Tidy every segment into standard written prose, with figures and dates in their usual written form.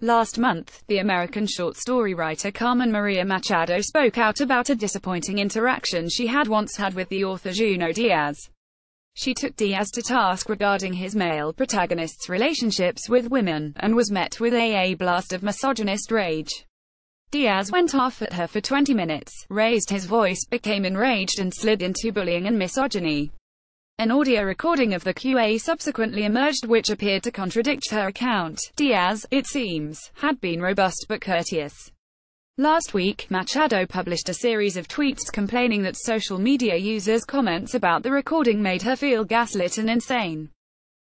Last month, the American short story writer Carmen Maria Machado spoke out about a disappointing interaction she had once had with the author Junot Diaz. She took Diaz to task regarding his male protagonist's relationships with women, and was met with a blast of misogynist rage. Diaz went off at her for 20 minutes, raised his voice, became enraged and slid into bullying and misogyny. An audio recording of the QA subsequently emerged which appeared to contradict her account. Diaz, it seems, had been robust but courteous. Last week, Machado published a series of tweets complaining that social media users' comments about the recording made her feel gaslit and insane.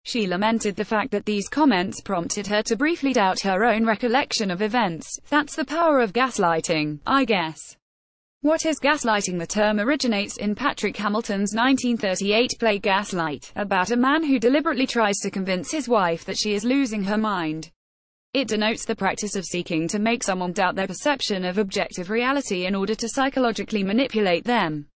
She lamented the fact that these comments prompted her to briefly doubt her own recollection of events. That's the power of gaslighting, I guess. What is gaslighting? The term originates in Patrick Hamilton's 1938 play Gaslight, about a man who deliberately tries to convince his wife that she is losing her mind. It denotes the practice of seeking to make someone doubt their perception of objective reality in order to psychologically manipulate them.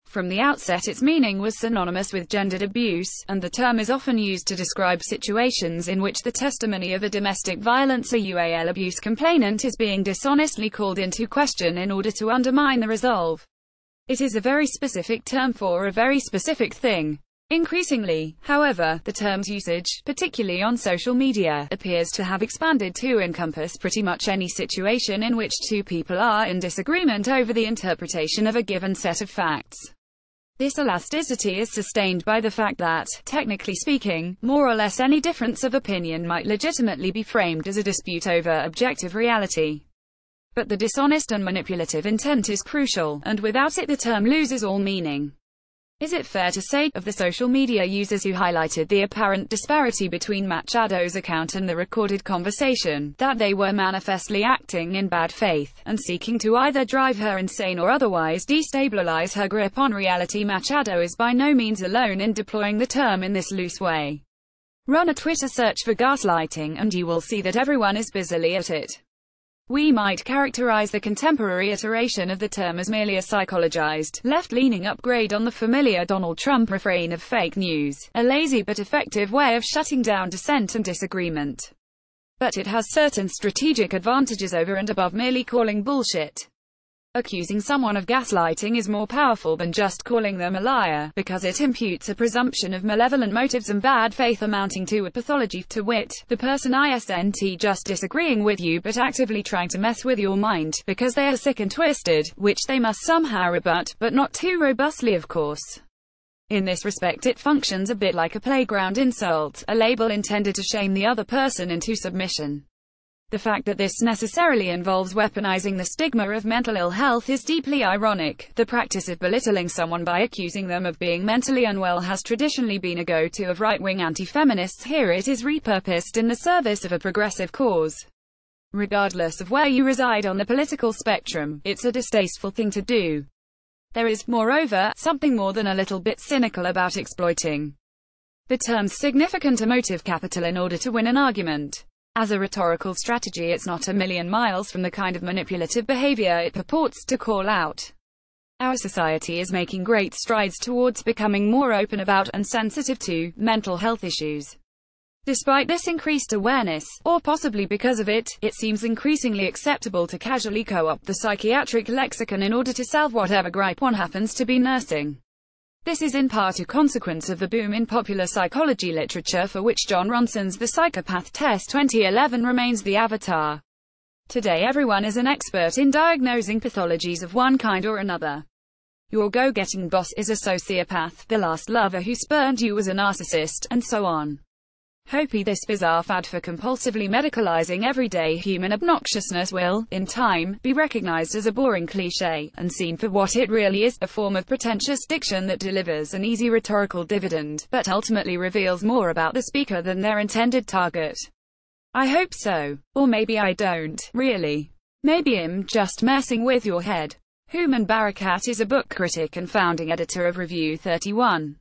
From the outset, its meaning was synonymous with gendered abuse, and the term is often used to describe situations in which the testimony of a domestic violence or abuse complainant is being dishonestly called into question in order to undermine the resolve. It is a very specific term for a very specific thing. Increasingly, however, the term's usage, particularly on social media, appears to have expanded to encompass pretty much any situation in which two people are in disagreement over the interpretation of a given set of facts. This elasticity is sustained by the fact that, technically speaking, more or less any difference of opinion might legitimately be framed as a dispute over objective reality. But the dishonest and manipulative intent is crucial, and without it the term loses all meaning. Is it fair to say, of the social media users who highlighted the apparent disparity between Machado's account and the recorded conversation, that they were manifestly acting in bad faith, and seeking to either drive her insane or otherwise destabilize her grip on reality? Machado is by no means alone in deploying the term in this loose way. Run a Twitter search for gaslighting, and you will see that everyone is busily at it. We might characterize the contemporary iteration of the term as merely a psychologized, left-leaning upgrade on the familiar Donald Trump refrain of fake news, a lazy but effective way of shutting down dissent and disagreement. But it has certain strategic advantages over and above merely calling bullshit. Accusing someone of gaslighting is more powerful than just calling them a liar, because it imputes a presumption of malevolent motives and bad faith amounting to a pathology, to wit, the person isn't just disagreeing with you but actively trying to mess with your mind, because they are sick and twisted, which they must somehow rebut, but not too robustly of course. In this respect it functions a bit like a playground insult, a label intended to shame the other person into submission. The fact that this necessarily involves weaponizing the stigma of mental ill health is deeply ironic. The practice of belittling someone by accusing them of being mentally unwell has traditionally been a go-to of right-wing anti-feminists. Here it is repurposed in the service of a progressive cause. Regardless of where you reside on the political spectrum, it's a distasteful thing to do. There is, moreover, something more than a little bit cynical about exploiting the term's significant emotive capital in order to win an argument. As a rhetorical strategy, it's not a million miles from the kind of manipulative behavior it purports to call out. Our society is making great strides towards becoming more open about, and sensitive to, mental health issues. Despite this increased awareness, or possibly because of it, it seems increasingly acceptable to casually co-opt the psychiatric lexicon in order to salve whatever gripe one happens to be nursing. This is in part a consequence of the boom in popular psychology literature, for which John Ronson's The Psychopath Test 2011 remains the avatar. Today everyone is an expert in diagnosing pathologies of one kind or another. Your go-getting boss is a sociopath, the last lover who spurned you was a narcissist, and so on. Hopefully this bizarre fad for compulsively medicalizing everyday human obnoxiousness will, in time, be recognized as a boring cliché, and seen for what it really is, a form of pretentious diction that delivers an easy rhetorical dividend, but ultimately reveals more about the speaker than their intended target. I hope so. Or maybe I don't, really. Maybe I'm just messing with your head. Houman Barakat is a book critic and founding editor of Review 31.